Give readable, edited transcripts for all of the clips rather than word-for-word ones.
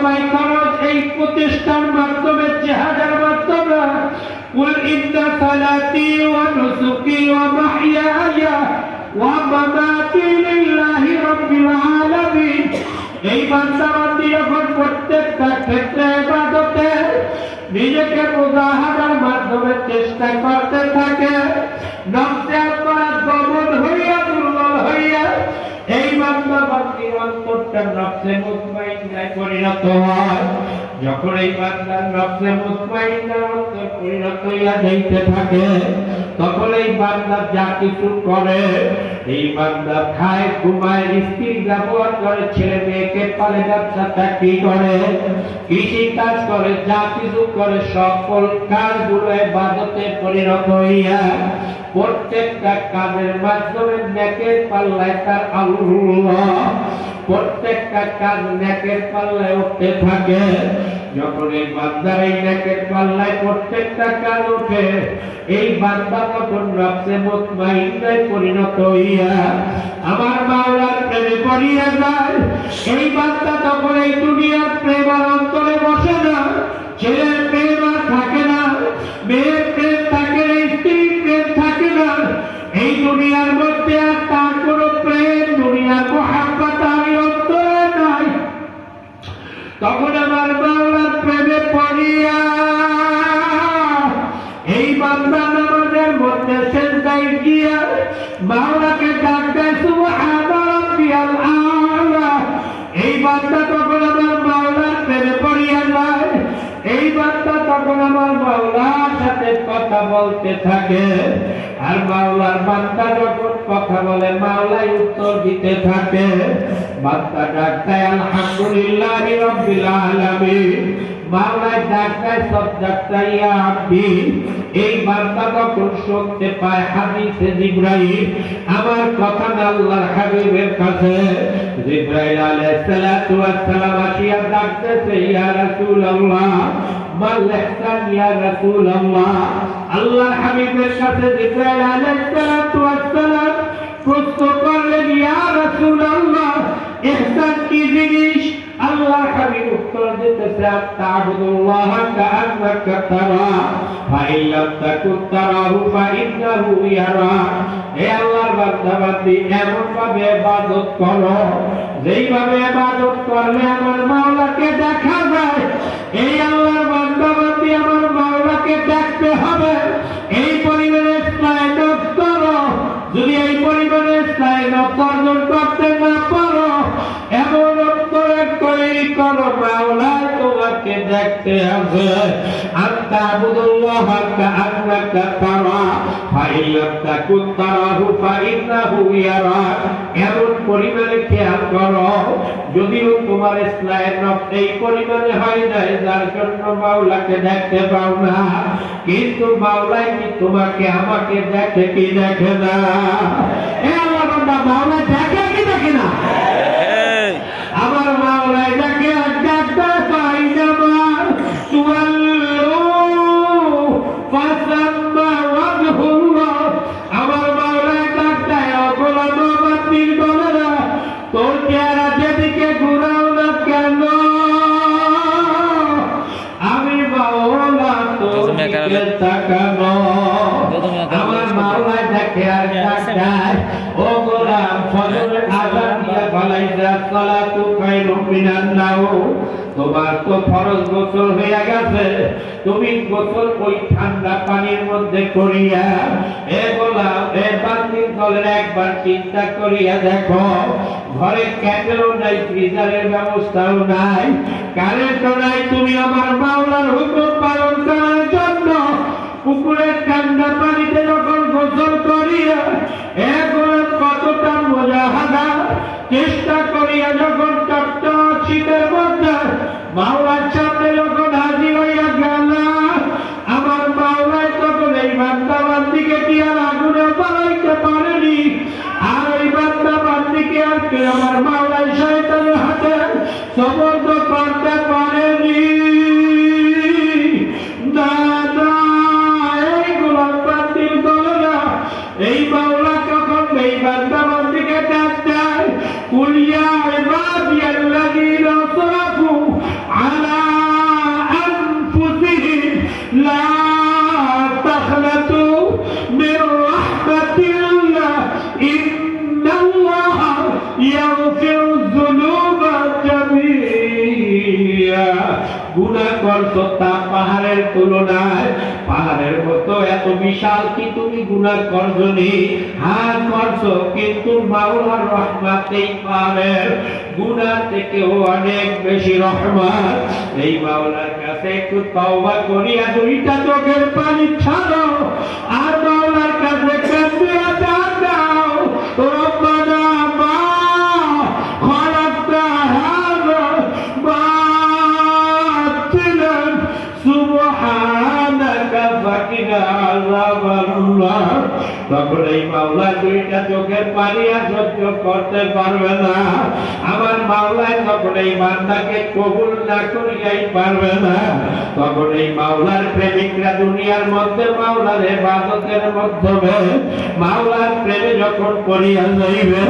কামাই খরচ এই প্রতিষ্ঠান মাধ্যমে জিহাদের মাধ্যমে কুল ইন্না সালাতি ওয়া নুসুকি ওয়া মাহইয়ায়া ওয়া মামাতি লিল্লাহি রাব্বিল আলামিন। এই বান্দাবান্দি যখন প্রত্যেকটা ক্ষেত্রে ইবাদতে নিজেকে মুজাহাদার মাধ্যমে চেষ্টা করতে থাকে, নফসে অপরাধ দমন হইয়া দুর্বল হইয়া এই বান্দাবান্দির অন্তরটা নফসে মুতমাইন্নায় পরিণত হয়। যখন এই বান্দার নফসে মুতমাইন্নার অন্তর পরিণত হইয়া যাইতে থাকে, তখন এই বান্দা যা কিছু করে, এই বান্দা খায়, ঘুমায়, স্ত্রী ব্যবহার করে, ছেলে মেয়েকে পালে, ব্যবসা চাকরি করে, কৃষি কাজ করে, যা কিছু করে, সকল কাজগুলো ইবাদতে পরিণত হইয়া প্রত্যেকটা কাজের মাধ্যমে নেকের পাল্লায় তার আল্লাহ, প্রত্যেকটা কাজ নেকের পাল্লায় উঠতে থাকে। যখন এই বান্দার এই নেকের পাল্লায় প্রত্যেকটা কাজ ওঠে, এই বান্দা তখন নফসে মুতমাইন্নায় পরিণত হইয়া আমার মাওলার প্রেমে পড়িয়া যায়। এই বান্দা তখন এই দুনিয়ার প্রেম আর অন্তরে বসে না, ছেলের প্রেম আর থাকে না, মেয়ের প্রেম থাকে না, স্ত্রীর প্রেম থাকে না, এই দুনিয়ার মধ্যে আর তার কোনো প্রেম, দুনিয়ার মোহাব্বত আর অন্তরে নাই। তখন আমার মাওলার প্রেমে পড়িয়া এই বান্দা নামাজের মধ্যে সেজদায় গিয়া মাওলাকে ডাক দেয় সুবহানা রাব্বিয়াল আ'লা। এই বান্দা তখন আমার মাওলার প্রেমে পড়িয়া যায়। এই বান্দা তখন আমার মাওলার সাথে কথা বলতে থাকে, আর মাওলার বান্দা যখন কথা বলে মাওলাই উত্তর দিতে থাকে। বান্দা ডাক দেয় আলহামদুলিল্লাহি রাব্বিল আলামিন, মাওলাই ডাক দেয় সব ডাক্তার ইয়া আব্দি। এই বান্দা তখন শুনতে পায় হাদিসে জিবরাইল আমার কথা আল্লাহর হাবিবের কাছে। জিবরাইল আলাইহিস সালাতু ওয়াস সালাম আসিয়া ডাকতেছে ইয়া রাসূলুল্লাহ, মাল ইহসান ইয়া রাসূলুল্লাহ। আল্লাহর হাবিবের কাছে জিবরাইল আলাইহিস সালাতু ওয়াস সালাম প্রশ্ন করলেন ইয়া রাসূলুল্লাহ, ইহসান কি জিনিস? আল্লাহর হাবিব উত্তর দিতেছে আতাবুদুল্লাহ কাআন্নাকা তারা ফাইন লাম তাকুন তারাহু ফাইন্নাহু ইয়ারাক। হে আল্লাহর বান্দাবান্দি, এমন ভাবে ইবাদত করো যেইভাবে ইবাদত করলে আমার মাওলাকে দেখা যায়। এই আল্লাহর বান্দাবান্দি আমার মাওলাকে দেখতে হবে, এই পরিমাণে ইসলাম করো। যদি এই পরিমাণে ইসলাম অর্জন করতে না পারো, এমন অন্তরে তৈরি করো মাওলা তোমাকে দেখতে হবে। আতাবুদুল্লাহ কাআন্নাকা তারা ফাইন লাম তাকুন তারাহু ফাইন্নাহু ইয়ারাক। এমন পরিমাণে খেয়াল করো, যদিও তোমার ইসলাম এই পরিমাণে হয় নাই যার জন্য মাওলাকে দেখতে পাও না, কিন্তু মাওলাই কি তোমাকে আমাকে দেখে কি দেখে না? এ আল্লাহ বান্দা, মাওলা দেখে কি দেখে না? আমার মাওলাই দেখে আর দেখতে পাই না। আমার মাওলাই ডাকতে গোলাম বাতিল বলে না, তোর চেহারা যেদিকে ঘুরাও না কেন, আমি মাওলা তোর দিকে তাকানো। আমার মাওলাই দেখে আর ডাকতে ও গোলাম ফজরের আযান দিয়া ফলাইয়া সালাতু খায়রুম মিনান নাওম। তোমার তো ফরজ গোসল হয়ে গেছে, তুমি গোসল ওই ঠান্ডা পানির মধ্যে করিয়া এ গোলাম এ বান্দির দলের একবার চিন্তা করিয়া দেখো, ঘরে ক্যান্ডেলও নাই, ফ্রিজারের ব্যবস্থাও নাই, কারেন্টও নাই। তুমি আমার মাওলার হুকুম পালন করার জন্য পুকুরের ঠান্ডা পানিতে যখন গোসল করিয়া এ গোলাম কতটা মুজাহাদা চেষ্টা করিয়া যখন টকটক শীতের মধ্যে মাওলার সামনে যখন হাজির হইয়া গেল, আমার মাওলাই তখন এই বান্দাবান্দিকে কি আর আগুনে জ্বালাইতে পারেনি, আর ওই বান্দাবান্দিকে আর আমার মাওলাই শয়তানের হাতে সমর্থ করতে পারেনি। দাদা, এই গোলাম বান্দির দলেরা এই মাওলা কখন এই বান্দাবান্দিকে ডাক দেয়, কুলিয়া ইবাদিয়াল্লাযীনা আসরাফু গুনাহ করছো তা পাহাড়ের তুলনায়, পাহাড়ের মতো এত বিশাল কি তুমি গুনাহ করছনি? হ্যাঁ করছো, কিন্তু মাওলার রহমতেই পাহাড়ের গুনাহ থেকেও অনেক বেশি রহমত। এই মাওলার কাছে একটু তওবা করিয়া দুইটা চোখের পানি ছাড়ো আর মাওলার কাছে কাঁদিয়া দাও, রব্বানা মা খালাকতা হাযা বাতিলান সুবহানাকা ফাকিনা আযাবান্নার। তখন এই মাওলা দুইটা চোখের পানি আর সহ্য করতে পারবে না। আমার মাওলায় তখন এই বান্দাকে কবুল না করিয়াই পারবে না। তখন এই মাওলার প্রেমিকরা দুনিয়ার মধ্যে মাওলার ইবাদতের মাধ্যমে মাওলার প্রেমে যখন পড়িয়া যাইবে,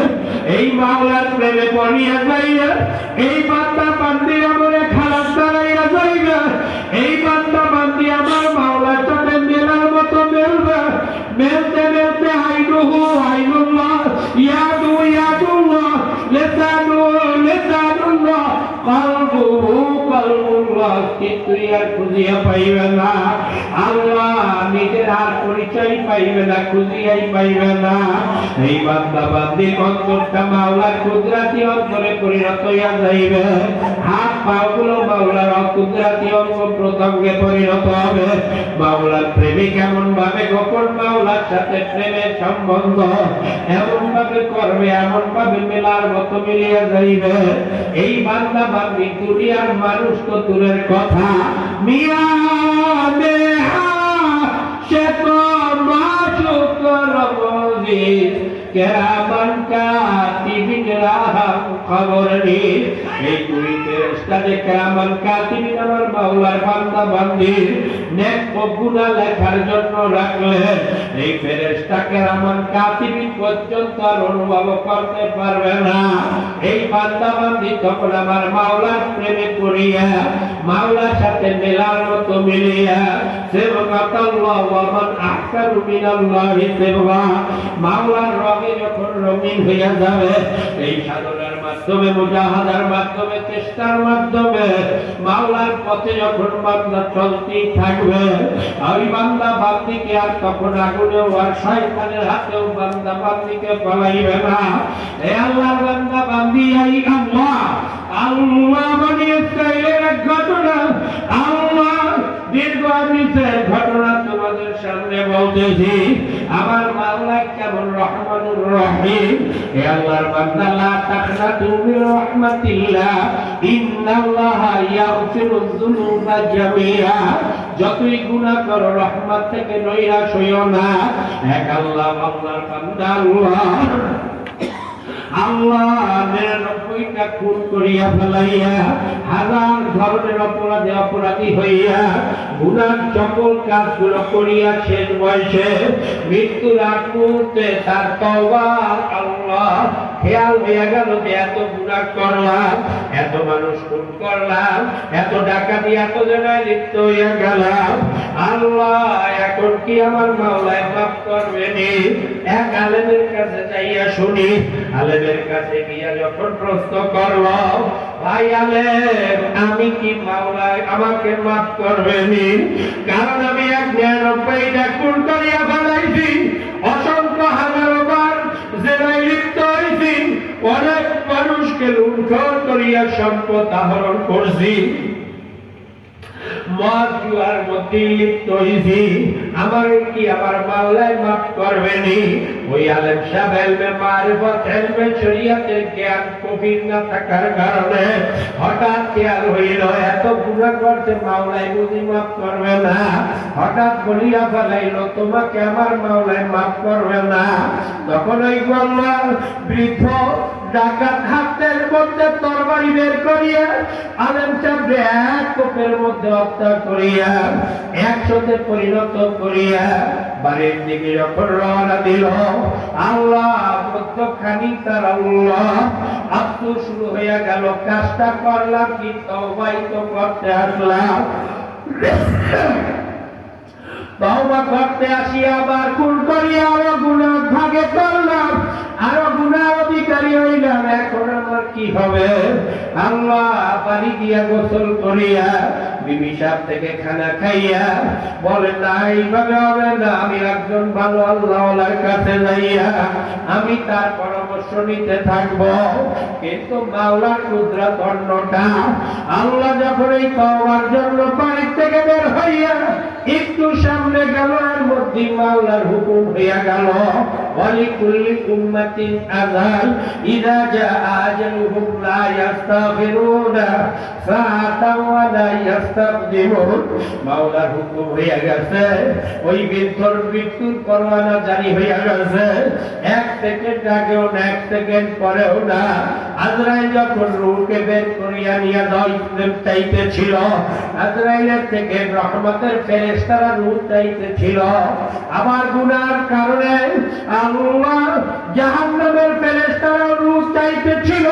এই মাওলার প্রেমে পড়িয়া যাইবে, এই বান্দা বান্দি আমার খারাপ দাঁড়াইয়া যাইবে, এই বান্দা বান্দি আমার মাওলার সাথে মেলার মতো মেলবে। মেলতে মেলতে আইনুহু আইনুল্লাহ, ইয়াদু ইয়াদুল্লাহ, লিসানু লিসানুল্লাহ, কলবুহু কলবুল্লাহ, কিন্তু আর খুঁজিয়া পাইবে না। আল্লাহ নিজের আর পরিচয় পাইবে না, খুঁজিয়াই পাইবে না। এই বান্দা বান্দির অন্তরটা মাওলার কুদরতি অন্তরে পরিণত হইয়া যাইবে। হাত পাগুলো মাওলার কুদরতি অঙ্গ প্রত্যঙ্গে পরিণত হবে। মাওলার প্রেমিক এমন ভাবে গোপন মাওলার সাথে প্রেমের সম্বন্ধ এমন ভাবে করবে, এমন ভাবে মেলার মতো মিলিয়া যাইবে। এই বান্দা বান্দি দুনিয়ার মানুষ তো দূরের কথা, মিয়া দেহা সে তো মাসুক রমজিদ কেরামান কাতিবিন রাহাম খবর নি। এই দুই ফেরেশতা যে কেরামান কাতিবিন আমার মাওলার বান্দা বান্দির নেক ও গুনাহ লেখার জন্য রাখলেন, এই ফেরেশতা কেরামান কাতিবিন পর্যন্ত আর অনুভব করতে পারবে না। এই বান্দা বান্দি তখন আমার মাওলার প্রেমে পড়িয়া মাওলার সাথে মেলার মতো মিলিয়া সিবগাতাল্লাহ ওয়া মান আহসানু মিনাল্লাহি সিবগা, মাওলার রঙে যখন রঙিন হইয়া যাবে, এই সাধনার মাধ্যমে মুজাহাদার মাধ্যমে চেষ্টার মাধ্যমে মাওলার পথে যখন বান্দা চলতেই থাকবে, ওই বান্দা বান্দিকে আর তখন আগুনেও আর শয়তানের হাতেও বান্দা বান্দিকে পালাইবে না। এ আল্লাহর বান্দা বান্দি, এই আল্লাহ আল্লাহ বনি ইসরাইলের এক ঘটনা, আল্লাহ দীর্ঘ হাদিসের ঘটনা তোমাদের সামনে বলতেছি। আমার মাওলা কেমন রহমানুর রহিম। হে আল্লাহর বান্দা, লা তাকনাতু মির রাহমাতিল্লাহ, ইন্নাল্লাহা ইয়াগফিরুয যুনুবা জামিআ। যতই গুনাহ করো রহমত থেকে নৈরাশ হইও না। এক আল্লাহ, আল্লাহর বান্দা আল্লাহ আল্লাহ ৯৯টা খুন করিয়া ফেলাইয়া, হাজার ধরনের অপরাধে অপরাধী হইয়া গুনার সকল কাজগুলো করিয়া শেষ বয়সে মৃত্যুর আগ মুহূর্তে তার তওবা আল্লাহ খেয়াল হইয়া গেল যে এত গুনাহ করলাম, এত মানুষ খুন করলাম, এত ডাকাতি, এত জায়গায় লিপ্ত হইয়া গেলাম, আল্লাহ এখন কি আমার মাওলায় মাফ করবেনি? এক আলেমের কাছে যাইয়া শুনি। আলেমের কাছে গিয়া যখন প্রশ্ন করল, ভাই আলেম, আমি কি মাওলায় আমাকে মাফ করবেনি? কারণ আমি এক ৯৯টা খুন করিয়া ফেলাইছি, অসংখ্য হাজারো বার জেনায় লিপ্ত হইছি, অনেক মানুষকে লুণ্ঠন করিয়া সম্পদ আহরণ করছি, মদ জুয়ার মধ্যে লিপ্ত হইছি, আমার কি আমার মাওলায় মাফ করবেনি? ওই আলেম সাহেব ইলমে মারিফত, ইলমে শরীয়তের জ্ঞান গভীর না থাকার কারণে হঠাৎ খেয়াল হইল এত গুনাহ করতে মাওলায় বুঝি মাফ করবে না। হঠাৎ বলিয়া ফেলাইল, তোমাকে আমার মাওলায় মাফ করবে না। তখন ওই গোল্লার বৃদ্ধ ডাকাত হাতের মধ্যে তরবারি বের করিয়া আলেম সাহেব এক কোপের মধ্যে হত্যা করিয়া ১০০তে পরিণত করিয়া বাড়ির দিকে যখন রওনা দিল, আল্লাহ মধ্যখানি তার আল্লাহ আফসোস শুরু হইয়া গেল, কাজটা করলাম কি, তওবাই তো করতে আসলাম, তওবা করতে আসিয়া আবার খুন করিয়া আরো গুনাহ ভাগে করলাম, আরো গুনার অধিকারী হইলাম, এখন আমার কি হবে? আল্লাহ পানি দিয়া গোসল করিয়া বিবি সাহেব থেকে খানা খাইয়া বলে না, এইভাবে হবে না, আমি একজন ভালো আল্লাহওয়ালার কাছে যাইয়া আমি তার পরামর্শ নিতে থাকবো। কিন্তু মাওলার কুদরত অন্যটা। আল্লাহ যখন এই তওবার জন্য বাড়ি থেকে বের হইয়া একটু সামনে গেল, এর মধ্যে মাওলার হুকুম হইয়া গেল, ওয়ালিকুল্লি উম্মাতিন আজাল ইযা জাআ আজালুহুম লা ইস্তাগফিরুনা সাআতান ওয়া লা ইস্তাকদিমুন। মাওলার হুকুম হইয়া গেছে, ওই বৃদ্ধর মৃত্যুর পরোয়ানা জারি হইয়া গেছে। এক সেকেন্ড আগেও না, এক সেকেন্ড পরেও না। আজরাইল যখন রূহকে বের করিয়া নিয়ে চাইতেছিল, আজরাইলের থেকে রহমতের ফেরেশতারা রূহ চাইতেছিল। আমার গুনার কারণে আল্লাহ জাহান্নামের ফেরেশতারা রূহ চাইতেছিল।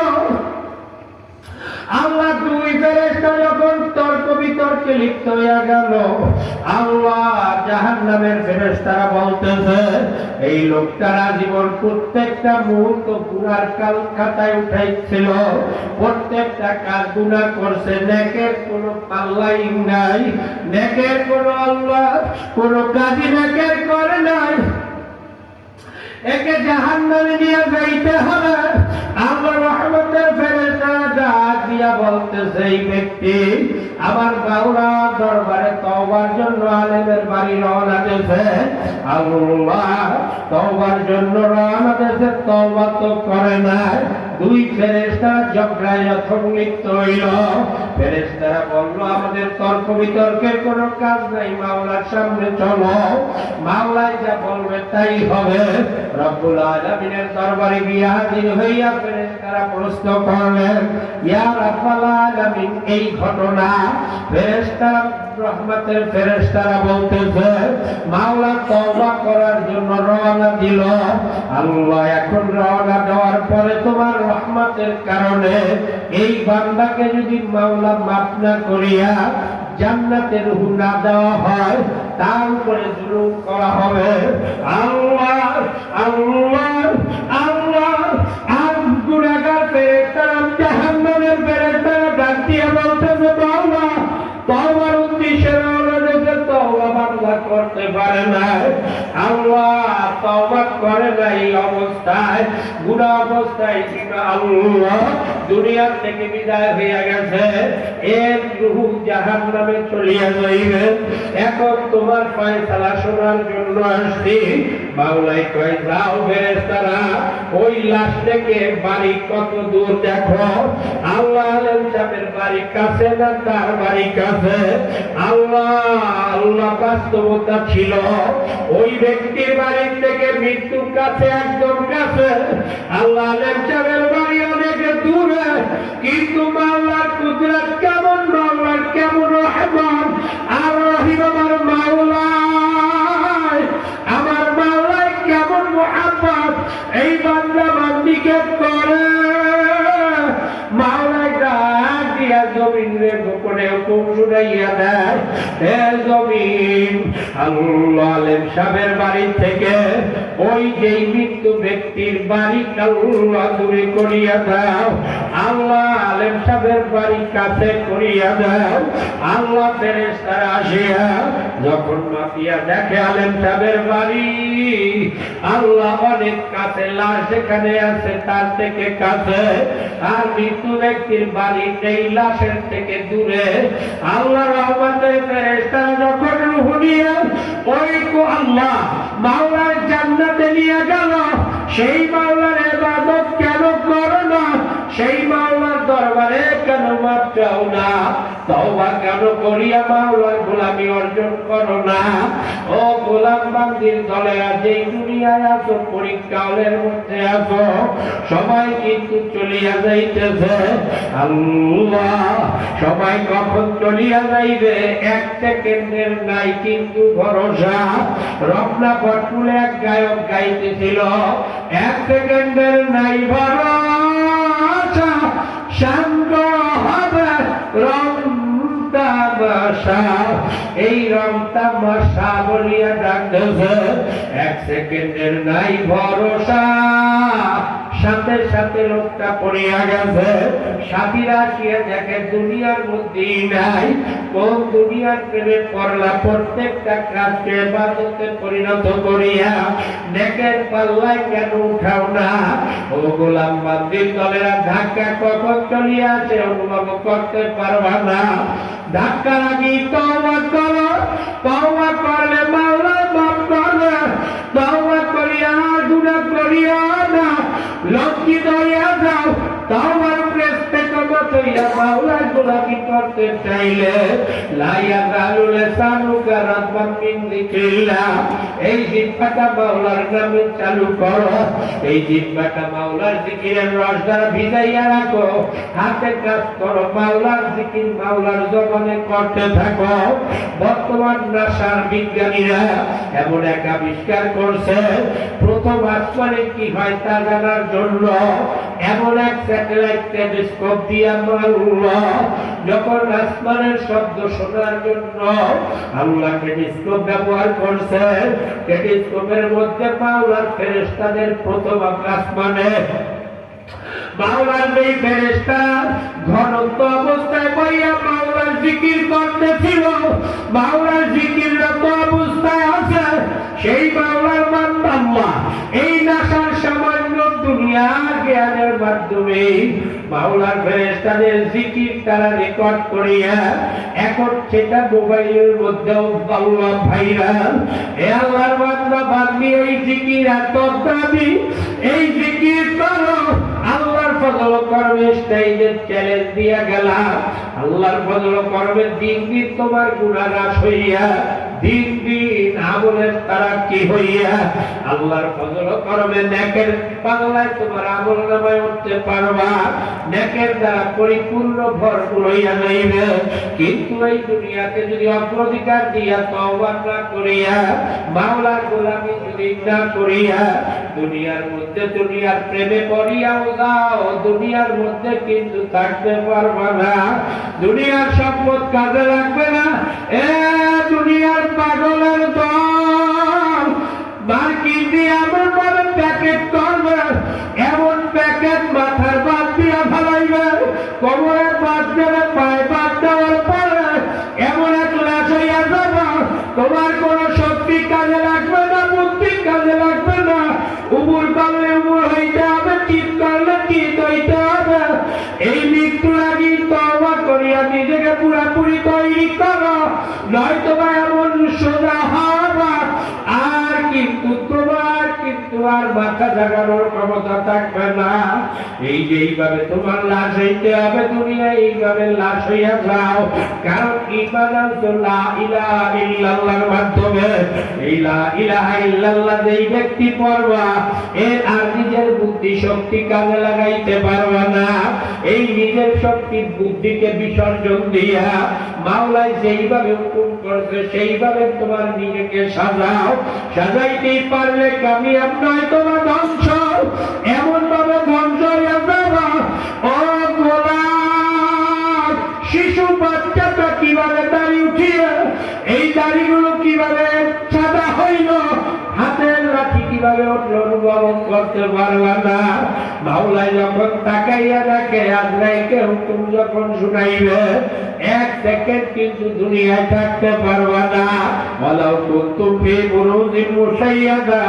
আল্লাহ দুই ফেরেশতা যখন তর্ক বিতর্কে লিপ্ত হইয়া গেল, আল্লাহ জাহান্নামের ফেরেশতারা বলতেছে, এই লোকটারা জীবন প্রত্যেকটা মুহূর্ত গুনার কাল খাতায় উঠাইছিল, প্রত্যেকটা কাজ গুনাহ করছে, নেকের কোনো পাল্লাই নাই, নেকের কোনো আল্লাহ কোনো কাজই নেকের করে নাই, একে জাহান্নামে নিয়ে যাইতে হবে। আল্লাহ রহমতের ফেরেশতারা ডাক দিয়া বলতেছে, এই ব্যক্তি আমার মাওলার দরবারে তওবার জন্য আলেমের বাড়ি রওনা দিয়েছে। আল্লাহ তওবার জন্য রওনা দিয়েছে, তওবা তো করে নাই। দুই ফেরেশতা ঝগড়ায় যখন লিপ্ত হইল, ফেরেশতারা বলল, আমাদের তর্ক বিতর্কের কোনো কাজ নাই, মাওলার সামনে চলো, মাওলাই যা বলবে তাই হবে। রব্বুল আলামিনের দরবারে গিয়ে হাজির হইয়া ফেরেশতারা প্রশ্ন করলেন, ইয়া রাব্বুল আলামিন, এই ঘটনা। ফেরেশতারা রহমতের ফেরেশতারা বলতেছে, মাওলা তওবা করার জন্য রওনা দিল। আল্লাহ এখন রওনা দেওয়ার পরে তোমার রহমতের কারণে এই বান্দাকে যদি মাওলা মাফ না করিয়া জান্নাতের রূহ না দেওয়া হয়, তার উপরে জুলুম করা হবে। আল্লাহ আল্লাহ আল্লাহ আর গুনাহগার ফেরেশতারা জাহান্নামের ফেরেশতারা ডাক দিয়ে বলতেছে, মাওলা তওবার উদ্দেশ্যে রওনা দিয়েছে, তওবা বান্দা করতে পারে না। আল্লাহ তওবা করে নাই অবস্থায়, গুনাহ অবস্থায় আল্লাহ দুনিয়া থেকে বিদায় হইয়া গেছে, এর রূহ জাহান্নামে চলিয়া যাইবে। এখন তোমার ফয়সালা শোনার জন্য আসছি। মাওলাই কয়, যাও ফেরেশতারা, ওই লাশ থেকে বাড়ি কত দূর দেখো। আল্লাহ আলেম সাহেবের বাড়ি কাছে না তার বাড়ি কাছে? আল্লাহ বাস্তবতা ছিল ওই ব্যক্তির বাড়ি থেকে মৃত্যুর কাছে, একদম কাছে। আল্লাহ আলেম সাহেবের বাড়ি অনেক দূরে, কিন্তু মাওলার কুদরত কেমন, মাওলার কেমন রহমান আর রহিম আমার মাওলা, আমার মাওলায় কেমন মুহাব্বত এই বান্দা বান্দিকে করে। মাওলায় ডাক দিয়া জমিন রে গোপনে হুকুম শুনাইয়া দেয়, হে জমিন, আল্লাহ আলেম সাহেবের বাড়ি থেকে ওই যেই মৃত্যু ব্যক্তির বাড়ি আল্লাহ দূরে করিয়া দাও, আল্লাহ আলেম সাহেবের বাড়ি কাছে করিয়া দাও। আল্লাহ ফেরেশতারা আসিয়া যখন মাপিয়া দেখে আলেম সাহেবের বাড়ি আল্লাহ অনেক কাছে, লাশ এখানে আছে তার থেকে কাছে, আর মৃত্যু ব্যক্তির বাড়ি এই লাশের থেকে দূরে। আল্লাহ রহমতের ফেরেশতারা যখন রূহ নিয়ে ওই আল্লাহ মাওলার জান্নাতে নিয়ে গেল, সেই মাওলার ইবাদত কেন করো না? সেই মাওলার দরবারে কেন মাফ চাও না? তওবা কেন করিয়া মাওলার গোলামি অর্জন করো না? ও গোলাম বান্দির দলে আজ এই দুনিয়ায় আছো, পরীক্ষা হলের মধ্যে আছো, সবাই কিন্তু চলিয়া যাইতেছে। আল্লাহ সবাই কখন চলিয়া যাইবে এক সেকেন্ডের নাই কিন্তু ভরসা। রমনা পটুলে এক গায়ক গাইতেছিল, এক সেকেন্ডের নাই ভরসা, শান্ত হবে রমনা বাসা। এই রং তামাশা বলিয়া ডাকতেছে, এক সেকেন্ডের নাই ভরসা, সাথে সাথে লোকটা পড়িয়া গেছে। সাথীরা আসিয়া দেখে দুনিয়ার মধ্যেই নাই। কোন দুনিয়ার প্রেমে পড়লা? প্রত্যেকটা কাজকে ইবাদতে পরিণত করিয়া নেকের পাল্লায় কেন উঠাও না? ও গোলাম বান্দির দলেরা ধাক্কা কখন চলিয়া আসে অনুভব করতে পারবা না। ধাক্কার আগেই তওবা করো, তওবা করলে মাওলা মাফ করবে। তওবা করিয়া গুনাহ করিয়া না, লজ্জিত হইয়া যাও। তওবার প্রেসতে কবত হইয়া মাওলার গোলামি করতে চাইলে লা ইয়াযালু লিসানুকা রাতবান মিন যিকরিল্লাহ, এই জিহ্বাটা মাওলার নামে চালু করো। এই জিহ্বাটা মাওলার জিকিরের রস দ্বারা ভিজাইয়া রাখো। হাতে কাজ করো, মাওলার জিকির মাওলার জবানে করতে থাকো। বর্তমান নাসার বিজ্ঞানীরা এমন এক আবিষ্কার করছে, প্রথম আসমানে কি হয় তা জানার জন্য এমন এক স্যাটেলাইট টেলিস্কোপ দিয়া আল্লাহ যখন আসমানের শব্দ শোনার জন্য আল্লাহ টেলিস্কোপ ব্যবহার করছে। টেলিস্কোপের মধ্যে মাওলার ফেরেশতাদের প্রথম আসমানে মাওলার এই ফেরেশতা ঘনত্ব অবস্থায় বইয়া মাওলার জিকির করতেছিল। মাওলার জিকিররত অবস্থায় আছে সেই মাওলার বান্দা আল্লাহ এই নাসার সামান্য দুনিয়া জ্ঞানের মাধ্যমে মাওলার ফেরেশতাদের জিকির তারা রেকর্ড করিয়া এখন সেটা মোবাইলের মধ্যে আল্লাহ ভাইরাল। এ আল্লাহর বান্দা বান্দি এই জিকির এত দামি, এই জিকির করো। আল্লাহর ফজল করবে স্টেজের চ্যালেঞ্জ দিয়া গেলাম। আল্লাহর ফজল করবে দিন দিন তোমার গুনাহ নাশ হইয়া, দিন দিন আমলের তারাক্কি হইয়া আল্লাহর ফজল করবে নেকের পাল্লায় তোমার আমল নামায় উঠতে পারবা। নেকের দ্বারা পরিপূর্ণ ভরপুর হইয়া যাইবে। কিন্তু এই দুনিয়াতে যদি অগ্রাধিকার দিয়া তওবা না করিয়া মাওলার গোলামি যদি না করিয়া দুনিয়ার মধ্যে দুনিয়ার প্রেমে পড়িয়াও যাও, দুনিয়ার মধ্যে কিন্তু থাকতে পারবা না। দুনিয়ার সম্পদ কাজে লাগবে না। এ দুনিয়ার পাগলের দল মার্কিন দিয়ে এমন ভাবে প্যাকেট করবে, এমন প্যাকেট মাথার বাদ দিয়া ফেলাইবে, কোমরের বাদ দেবে, পায়ে বাদ দেওয়ার পরে এমন এক লাশ হইয়া যাব, তোমার কোন শক্তি কাজে লাগবে না, বুদ্ধি কাজে লাগবে না। উমর করলে উমর হইতে হবে, চিৎ করলে চিৎ হইতে হবে। এই মৃত্যুর আগে তওবা করিয়া নিজেকে পুরাপুরি তৈরি করো, নয়তো বা এমন সোজা হবা আর কিন্তু তোমার কিন্তু আর মাথা জাগানোর ক্ষমতা থাকবে না। এই যে এইভাবে তোমার লাশ হইতে হবে দুনিয়া, এইভাবে লাশ হইয়া যাও। কারণ ঈমান আনছো লা ইলাহা ইল্লাল্লাহর মাধ্যমে। এই লা ইলাহা ইল্লাল্লাহ যেই ব্যক্তি পড়বা এর আর নিজের বুদ্ধি শক্তি কাজে লাগাইতে পারবা না। এই নিজের শক্তি বুদ্ধিকে বিসর্জন দিয়া মাওলাই যেইভাবে হুকুম করছে সেইভাবে তোমার নিজেকে সাজাও। সাজাইতেই পারলে কামিয়াব, নয় তোমার ধ্বংস। এমন ভাবে ধ্বংস হইয়া যাবা। ও গোলাম, শিশু বাচ্চাটা কিভাবে দাড়ি উঠিয়ে এই দাড়িগুলো কিভাবে সাদা হইল, হাতের লাঠি কিভাবে উঠল অনুভব করতে পারবা না। মাওলাই যখন তাকাইয়া দেখে আজরাইলকে হুকুম যখন শুনাইবে এক সেকেন্ড কিন্তু দুনিয়ায় থাকতে পারবা না। ওয়ালাউ কুনতুম ফি বুরুজিন মুশাইয়াদা,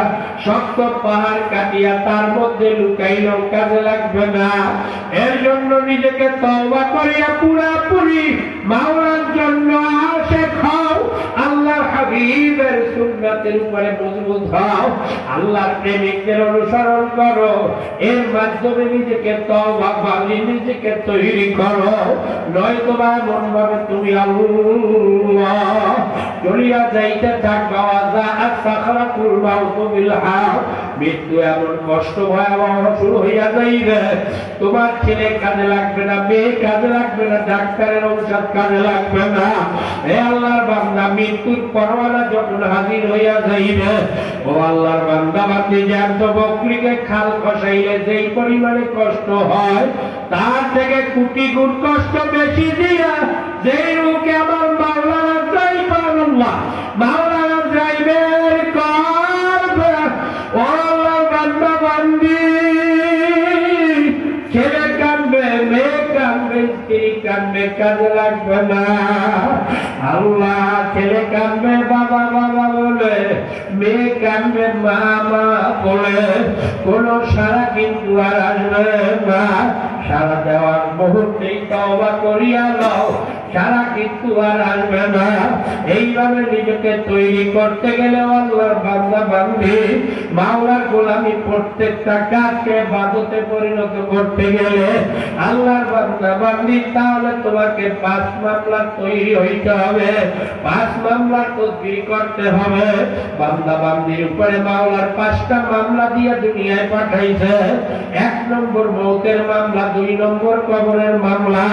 শক্ত পাহাড় কাটিয়া তার মধ্যে লুকাইলেও কাজে লাগবে না। এর জন্য নিজেকে তওবা করিয়া পুরাপুরি মাওলার জন্য আশিক হও। আল্লাহর হাবিবের সুন্নাতের উপরে মজবুত হও। আল্লাহর প্রেমিকদের অনুসরণ করো। এর মাধ্যমে নিজেকে তওবা বানিয়ে নিজেকে তৈরি করো। নয়তো বা এমন ভাবে তুমি আল্লাহ চলিয়া যাইতে থাকবা। সাখরাতুল মাউত বিল হক, মৃত্যু এমন কষ্ট ভয়াবহ শুরু হইয়া যাইবে, তোমার ছেলে কাজে লাগবে না, মেয়ে কাজে লাগবে না, ডাক্তারের ঔষধ কাজে লাগবে না। হে আল্লাহর বান্দা, মৃত্যুর পরওয়ানা যখন হাজির হইয়া যাইবে, ও আল্লাহর বান্দা বান্দি, জ্যান্ত বকরিকে খাল খসাইলে যেই পরিমাণে কষ্ট হয় তার থেকে কোটি গুণ কষ্ট বেশি দিয়া যেই রূপে আমার মাওলানা চাইবা মাওলানা ড্রাইভার করবে ও আল্লাহ বান্দা বান্দি ছেলে কাঁদবে মেয়ে কাঁদবে স্ত্রী কাঁদবে কাজে লাগবে না আল্লাহ ছেলে কাঁদবে বাবা বাবা বলে মেয়ে কাঁদবে মা মা বলে কোন সারা কিন্তু আর আসবে না সারা দেওয়ার মুহূর্তেই তওবা করিয়া নাও সারা কিন্তু আর আসবে না এইভাবে নিজেকে তৈরি করতে গেলে আল্লাহর বান্দা বান্দি মাওলার গোলামি প্রত্যেকটা কাজকে ইবাদতে পরিণত করতে গেলে আল্লাহর বান্দা বান্দি তাহলে তোমাকে 5 মামলা তৈরি হইতে হবে 5 মামলা তদবির করতে হবে বান্দা বান্দির উপরে মাওলার 5টা মামলা দিয়ে দুনিয়ায় পাঠাইছে 1 নম্বর মৌতের মামলা 2 নম্বর কবরের মামলা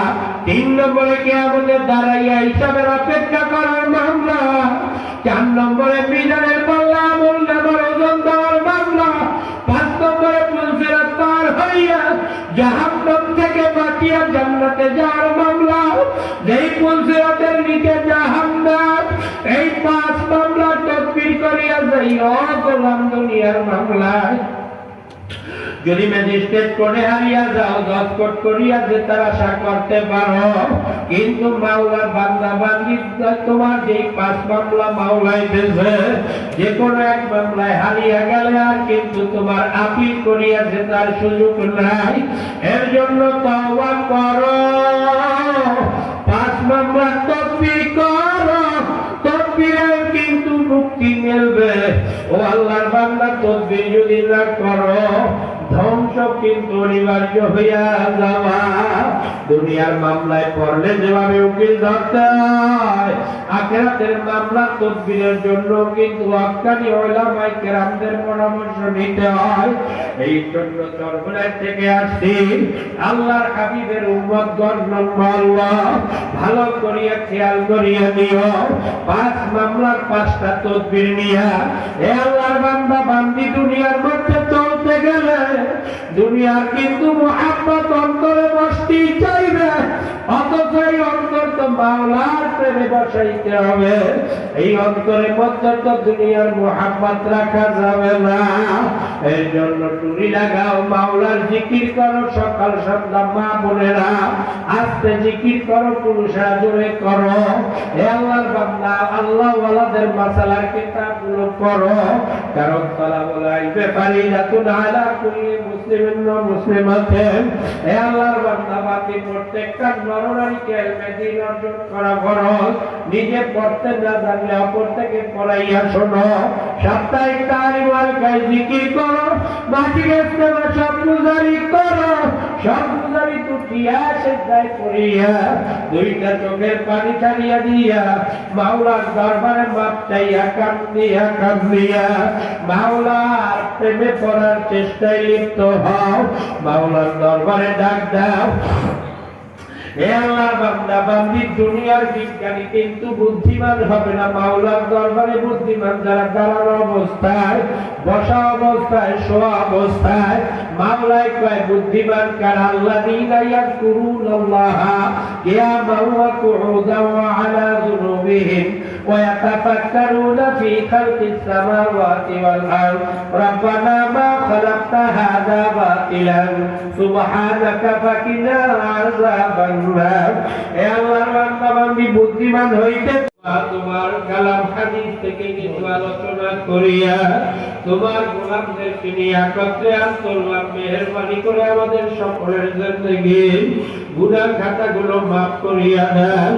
3 নম্বরে কিয়ামতের দাঁড়াইয়া হিসাবের অপেক্ষা করার মামলা 4 নম্বরে মিজানের পাল্লা আমল নামার ওজন দেওয়ার মামলা 5 নম্বরে পুলসিরাত পার হইয়া জাহান্নাম থেকে বাঁচিয়া জান্নাতে যাওয়ার মামলা যেই পুলসিরাতের নিচে জাহান্নাম এই 5 মামলা তদবির করিয়া যাইও গোলাম দুনিয়ার মামলায় যদি ম্যাজিস্ট্রেট কোর্টে হারিয়া যাও 10 কোর্ট করিয়া জেতার আশা করতে পারো কিন্তু মাওলার বান্দা বান্দি তোমার যেই 5 মামলা মাওলাই দেছে যে কোনো এক মামলায় হারিয়া গেলে আর কিন্তু তোমার আপিল করিয়া জেতার সুযোগ নাই এর জন্য তওবা করো 5 মামলা তদবির করো তদবিরে কিন্তু মুক্তি মিলবে ও আল্লাহর বান্দা তদবির যদি না করো ধ্বংস কিন্তু অনিবার্য হইয়া যাওয়া দুনিয়ার মামলায় পড়লে যেভাবে উকিল ধরতে হয় আখিরাতের মামলা তদবিরের জন্য কিন্তু হক্কানি উলামায়ে কেরামদের পরামর্শ নিতে হয় এই জন্য চরমনাই থেকে আসছি আল্লাহর হাবিবের উম্মতগণ আল্লাহ ভালো করিয়া খেয়াল করিয়া দিও 5 মামলার 5টা তদবির নিয়া এ আল্লাহর বান্দা বান্দি দুনিয়ার মধ্যে চলতে গেলে দুনিয়ার কিন্তু মুহাব্বত অন্তরে বসতেই চাইবে অথচ এই অন্তর তো মাওলার প্রেমে বসাইতে হবে এই অন্তরের মধ্যে তো দুনিয়ার মুহাব্বত রাখা যাবে না এই জন্য টুরি লাগাও মাওলার জিকির করো সকাল সন্ধ্যা মা বোনেরা আস্তে জিকির করো পুরুষরা জোরে করো হে আল্লাহর বান্দা আল্লাহ ওয়ালাদের মাসালার কিতাবগুলো পড়ো কারণ তালাবুল ইলমে ফারিদাতুন আলা কুল্লি মুসলিমিন ওয়া মুসলিমাতিন হে আল্লাহর বান্দা বাকি প্রত্যেকটা নরনারীকে ইলমে দ্বীন অর্জন করা ফরজ নিজে পড়তে না জানলে অপর থেকে পড়াইয়া শোনো সাপ্তাহিক তালিম ওয়াল কাজ জিকির করো বাকি ইস্তেমা সব গুজারি করো সব গুজারি তুটিয়া সেজদায় পড়িয়া দুইটা চোখের পানি ছাড়িয়া দিয়া মাওলার দরবারে মাপ চাইয়া কান্দিয়া মাওলার প্রেমে পড়ার চেষ্টায় লিপ্ত হও মাওলার দরবারে ডাক দাও হে আল্লাহর বান্দা বান্দি দুনিয়ার বিজ্ঞানী কিন্তু বুদ্ধিমান হবে না মাওলার দরবারে বুদ্ধিমান যারা দাঁড়ানো অবস্থায় বসা অবস্থায় শোয়া অবস্থায় মাওলায় কয় বুদ্ধিমান কারা আল্লাযীনা ইয়াযকুরুনাল্লাহা কিয়ামান ওয়া কুউদান ওয়া আলা যুনুবিহিম ওয়া ইয়াতাফাক্কারুনা ফী খালকিস সামাওয়াতি ওয়াল আরদ রাব্বানা মা খালাকতা হাযা বাতিলান সুবহানাকা ফাকিনা আযাবান নার হে আল্লাহর বান্দা বান্দি বুদ্ধিমান হইতে তোমার কালাম হাদিস থেকে কিছু আলোচনা করিয়া তোমার গোলামদেরকে নিয়ে একত্রে আনলাম মেহেরবানি করে আমাদের সকলের জিন্দেগি গুনাহ খাতাগুলো maaf করিয়া দেন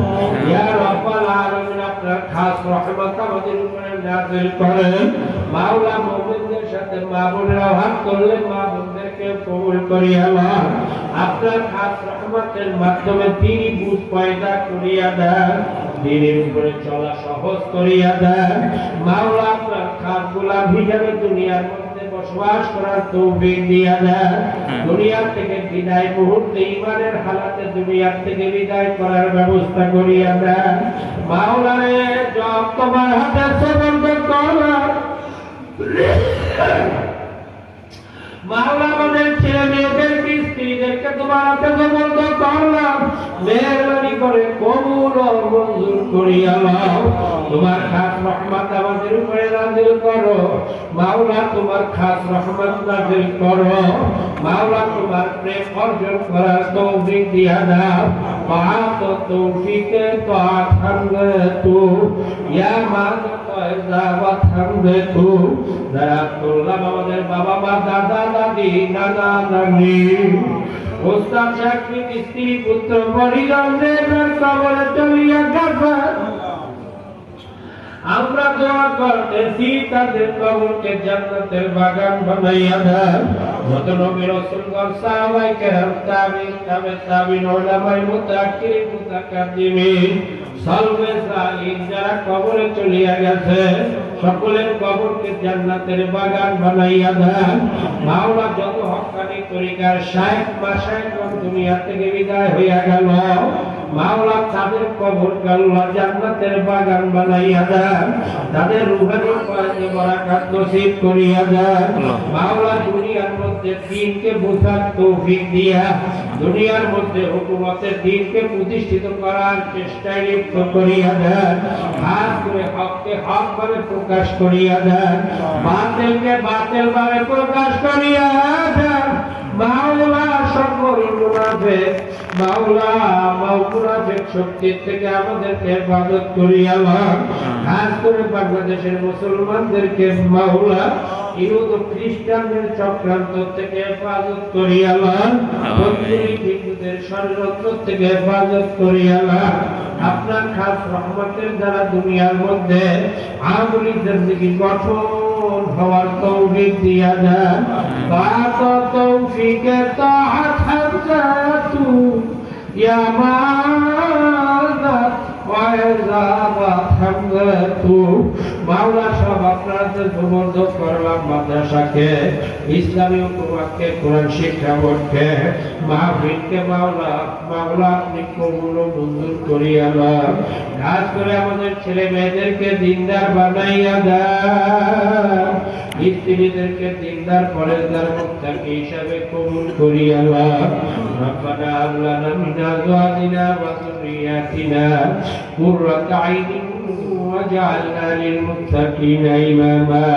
ইয়া রাব্বাল আলামিন আপনার খাস রহমত আমাদের উপরে নাযিল করেন মাওলা মুমিনদের সাথে মা বোনেরা হাত করলে মা বোনদেরকে কবুল করিয়া লন আপনার খাস রহমতের মাধ্যমে তিনি বুঝ পয়দা করিয়া দেন দিনের উপরে চলা সহজ করিয়া দেন মাওলা আপনার খাস গোলাম হিসেবে দুনিয়ার মধ্যে বসবাস করার তৌফিক দিয়া দেন দুনিয়া থেকে বিদায় মুহূর্তে ঈমানের হালাতে দুনিয়া থেকে বিদায় করার ব্যবস্থা করিয়া দেন মাওলা রে জব তোমার হাতে সবন্দ করো মাওলা আমাদের ছেলে মেয়েদেরকে স্ত্রীদেরকে তোমার হাতে জবরদ করলাম, মেহরবানি করে কবুল ও মঞ্জুর করিয়া নাও। তোমার খাস রহমত আমাদের উপরে নাযিল করো মাওলা, তোমার খাস রহমত নাযিল করো মাওলা, তোমার প্রেম অর্জন করার তৌফিক দিয়া দাও। তাআত তৌফিকে তাআত হামদে তু ইয়া মালিক ইজাবাত হামদে তু। যারা করলাম আমাদের বাবা মা, দাদা দাদি, নানা নানি, ওস্তাদ সাহেব, স্ত্রী, পুত্র, পরিজনদের কবরে চলিয়া গেছে, আমরা দোয়া করতেছি তাদের কবরকে জান্নাতের বাগান বানাইয়া দাও। যত নবী রাসূলগণ, সাহাবায়ে কেরাম, তাবিঈন, তাবিঈন, উলামায়ে মুতাআক্কিরিন, মুতাকাদ্দিমিন, সালফে সালিহিন যারা কবরে চলিয়া গেছে, সকলের কবরকে জান্নাতের বাগান বানাইয়া দাও। মাওলা, যত হক্কানি তরিকার শায়েখ মাশায়েখগণ দুনিয়া থেকে বিদায় হইয়া গেল, মাওলা তাদের কবরকে আল্লাহ জান্নাতের বাগান বানাইয়া দেন, তাদের রূহানি ফয়েজে বরাকাত নসিব করিয়া দেন। মাওলা, দুনিয়ার মধ্যে দ্বীনকে বোঝার তৌফিক দিয়া, দুনিয়ার মধ্যে হুকুমতের দ্বীনকে প্রতিষ্ঠিত করার চেষ্টায় লিপ্ত করিয়া দেন। খাস করে হককে হক ভাবে প্রকাশ করিয়া দেন, বাতিলকে বাতিল ভাবে প্রকাশ করিয়া দেন। মাওলা, সকল মুনাফিক মাওলা মুনাফিক শক্তির থেকে আমাদেরকে হেফাজত করিয়া দাও। খাস করে বাংলাদেশের মুসলমানদেরকে মাওলা ইহুদ ও খ্রিস্টানদের চক্রান্ত থেকে হেফাজত করিয়া দাও। হিন্দুদের ষড়যন্ত্র থেকে হেফাজত করিয়া দাও। আপনার খাস রহমতের দ্বারা দুনিয়ার মধ্যে আমলি জিন্দেগি গঠন হওয়ার তৌফিক দিয়া দেন। তাআত তৌফিকে তাআত হামদাতু ইয়া মাদাত ওয়া ইজাবাত হামদাতু। মাওলা, সব আপনাদের সুবর্দ করলাম মাদ্রাসাকে, ইসলামী হুকুমতকে, কোরআন শিক্ষা বোর্ডকে, মাহফিলকে মাওলা আপনি কবুল ও মঞ্জুর করিয়া নাও। খাস করে আমাদের ছেলে মেয়েদেরকে দিনদার বানাইয়া দাও, স্ত্রীদেরকে দিনদার পরেশগার মুত্তাকি হিসাবে কবুল করিয়া নাও। রব্বানা হাব লানা মিন আজওয়াজিনা ওয়া যুররিয়াতিনা কুররাতা আইনিন واجعلنا للمتقين إماما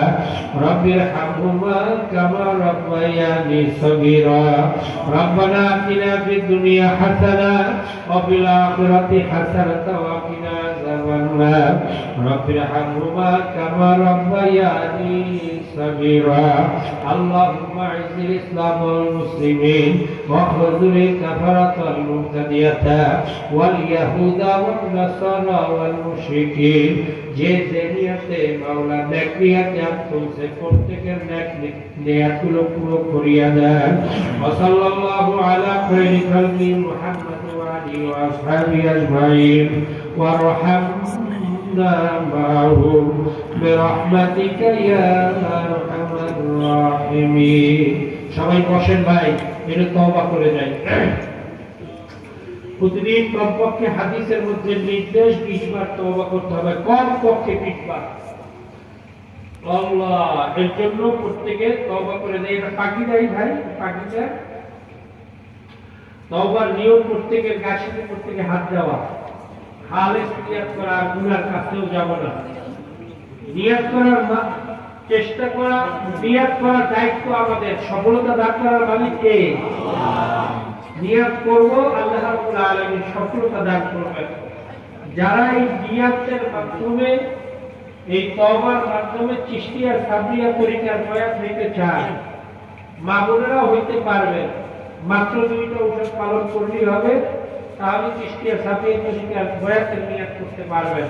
رب ارحمهما كما ربياني صغيرا ربنا آتنا في الدنيا حسنة وفي الآخرة حسنة وقنا عذاب النار رب ارحمهما كما ربياني صغيرا اللهم أعز الإسلام والمسلمين واخذل الكفرة والمبتدعة واليهود والنصارى والمشركين যে নিয়তে মাওলা নেক নিয়তে আপনি প্রত্যেকের নেক নিয়তগুলো পুরো করিয়া দেন। সাল্লাল্লাহু আলা খায়রি খালকি মুহাম্মদ ওয়া আলিহি ওয়া আসহাবিহি আজমাইন ওয়া রাহমানা মা'হুম বিরহমাতিকা ইয়া আরহামার রাহিমিন। সবাই বসেন ভাই, একটু তওবা করে যাই। প্রতিদিন কমপক্ষে হাদিসের মধ্যে নির্দেশ 20 বার তওবা করতে হবে, কমপক্ষে 20 বার। আল্লাহ এর জন্য প্রত্যেকে তওবা করে দেয়। এটা পাকিদাই ভাই, পাকিদা তওবার নিয়ম প্রত্যেকের গাছিতে প্রত্যেকে হাত দেওয়া, খালেস নিয়ত করা, গুনার কাছেও যাব না। নিয়ত করার চেষ্টা করা, নিয়ত করার দায়িত্ব আমাদের। সফলতা দান করার মালিক কে? আল্লাহ। নিয়ত করব, আল্লাহ রাব্বুল আলামিন সফলতা দান করবেন। যারা এই নিয়তের মাধ্যমে, এই তওবার মাধ্যমে চিশতিয়া সাবরিয়া তরিকার বয়াত হইতে চায়, মা বোনেরা হইতে পারবে। মাত্র 2টা ঔষধ পালন করলেই হবে, তাহলে চিশতিয়া সাবরিয়া তরিকার বয়াতের নিয়ত করতে পারবেন।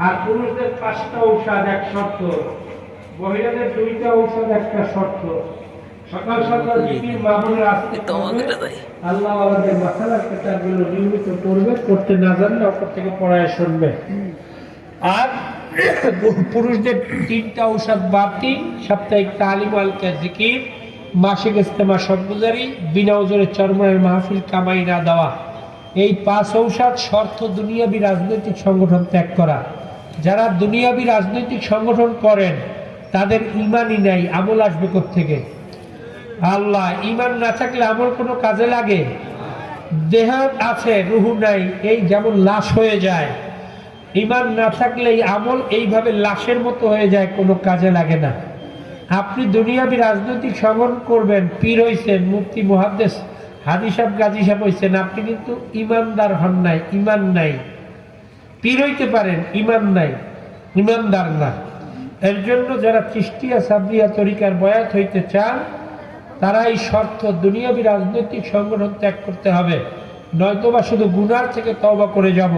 আর পুরুষদের 5টা ঔষধ, এক শর্ত। মহিলাদের 2টা ঔষধ, একটা শর্ত। সকাল সকাল জিকির মাহফিলে আসতে হবে, আল্লাহ আমাদের মাসালার কিতাবগুলো নিয়মিত পড়বে, পড়তে না জানলে অপর থেকে পড়ায় শুনবে। আর পুরুষদের 3টা ঔষধ বাতি, সাপ্তাহিক তালিম আলকা জিকির, মাসিক ইস্তেমা সবগুজারি, বিনা ওজরে চরমনের মাহফিল কামাই না দেওয়া। এই 5 ঔষধ শর্ত দুনিয়াবি রাজনৈতিক সংগঠন ত্যাগ করা। যারা দুনিয়াবি রাজনৈতিক সংগঠন করেন তাদের ঈমানই নাই, আমল আসবে কোত্থেকে? আল্লাহ, ইমান না থাকলে আমল কোনো কাজে লাগে? দেহ আছে রুহু নাই, এই যেমন লাশ হয়ে যায়। ইমান না থাকলে এই আমল এইভাবে লাশের মতো হয়ে যায়, কোনো কাজে লাগে না। আপনি দুনিয়াবি রাজনৈতিক সংগঠন করবেন, পীর হইছেন, মুফতি মুহাদ্দিস হাজী সাহেব গাজী সাহেব হইছেন, আপনি কিন্তু ইমানদার হন নাই, ইমান নাই। পীর হইতে পারেন, ইমান নাই, ইমানদার না। এর জন্য যারা চিশতিয়া সাবরিয়া তরিকার বয়াত হইতে চান, তারা এই শর্ত দুনিয়াবি রাজনৈতিক সংগঠন ত্যাগ করতে হবে, নয়তোবা শুধু গুনার থেকে তওবা করে যাব।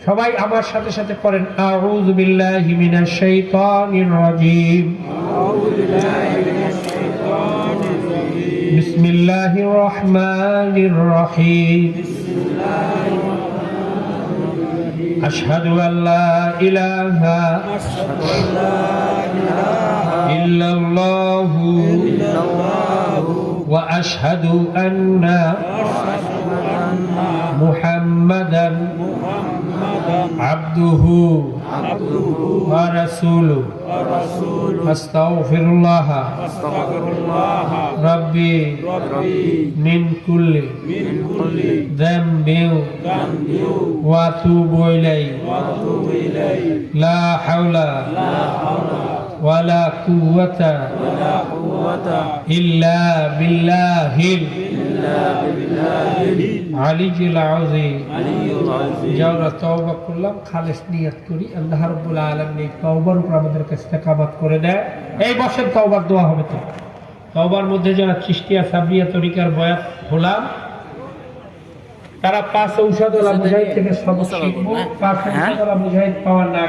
সবাই আমার সাথে সাথে পড়েন, আউযু বিল্লাহি মিনাশ শাইতানির রাজীম, বিসমিল্লাহির রহমানির রহিম, আশহাদু আল্লা ইলাহা ইল্লাল্লাহু ওয়া আশহাদু আন্না মুহাম্মাদান আবদুহু ওয়া রাসূলুহু, আস্তাগফিরুল্লাহ রাব্বি মিন কুল্লি যামবিন ওয়া আতুবু ইলাইহি, লা হাওলা ওয়ালা কুওয়াতা ইল্লা বিল্লাহিল আলিয়্যিল আযীম। যারা তওবা করলাম, খালেস নিয়ত করি, আল্লাহ রাব্বুল আলামিন এই তওবার উপর আমাদেরকে ইস্তেকামাত করে দেয়। এই বছর তওবার দোয়া হবে। তো তওবার মধ্যে যারা চিশতিয়া সাবরিয়া তরিকার বয়াত হলাম, তারা 5 ঔষধওয়ালা মুজাহিদ থেকে সবক শিখবো। 5 ঔষধওয়ালা মুজাহিদ পাওয়ার না